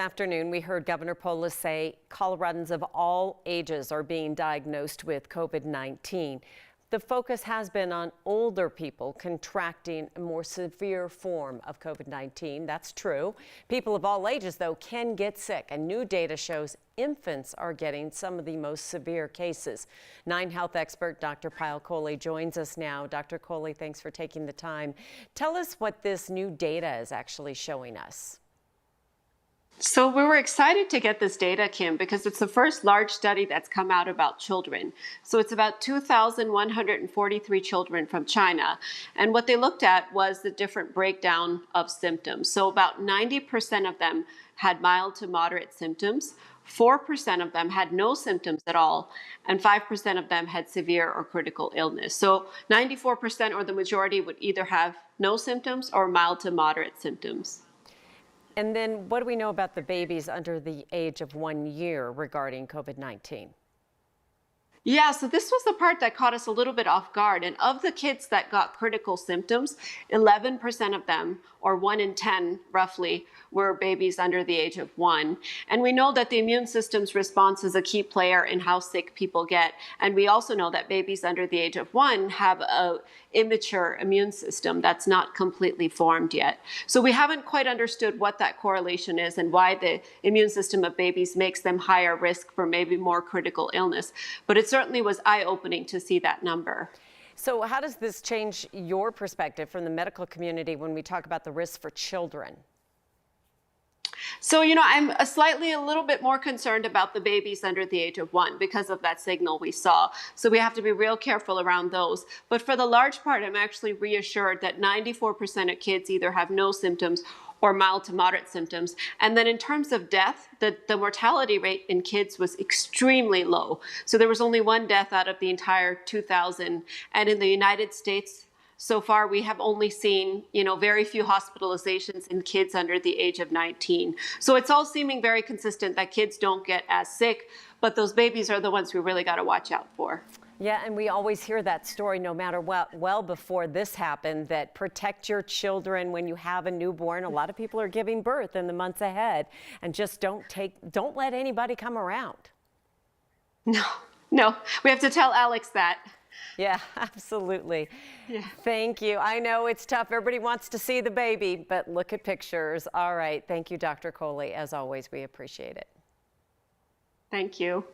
Afternoon, we heard Governor Polis say Coloradans of all ages are being diagnosed with COVID-19. The focus has been on older people contracting a more severe form of COVID-19. That's true. People of all ages, though, can get sick, and new data shows infants are getting some of the most severe cases. 9 Health expert Dr. Payal Kohli joins us now. Dr. Kohli, thanks for taking the time. Tell us what this new data is actually showing us. So we were excited to get this data, Kim, because it's the first large study that's come out about children. So it's about 2,143 children from China. And what they looked at was the different breakdown of symptoms. So about 90% of them had mild to moderate symptoms. 4% of them had no symptoms at all, and 5% of them had severe or critical illness. So 94% or the majority would either have no symptoms or mild to moderate symptoms. And then what do we know about the babies under the age of 1 year regarding COVID-19? Yeah, so this was the part that caught us a little bit off guard. And of the kids that got critical symptoms, 11% of them, or 1 in 10 roughly, were babies under the age of 1. And we know that the immune system's response is a key player in how sick people get. And we also know that babies under the age of 1 have an immature immune system that's not completely formed yet. So we haven't quite understood what that correlation is and why the immune system of babies makes them higher risk for maybe more critical illness. But it certainly was eye-opening to see that number. So how does this change your perspective from the medical community when we talk about the risks for children? So, I'm a little bit more concerned about the babies under the age of 1 because of that signal we saw. So we have to be real careful around those. But for the large part, I'm actually reassured that 94% of kids either have no symptoms or mild to moderate symptoms. And then in terms of death, the mortality rate in kids was extremely low. So there was only 1 death out of the entire 2,000. And in the United States, so far, we have only seen, very few hospitalizations in kids under the age of 19. So it's all seeming very consistent that kids don't get as sick, but those babies are the ones we really got to watch out for. Yeah, and we always hear that story no matter what, well before this happened, that protect your children when you have a newborn. A lot of people are giving birth in the months ahead, and just don't let anybody come around. No, we have to tell Alex that. Yeah, absolutely. Yeah. Thank you. I know it's tough. Everybody wants to see the baby, but look at pictures. All right. Thank you, Dr. Kohli. As always, we appreciate it. Thank you.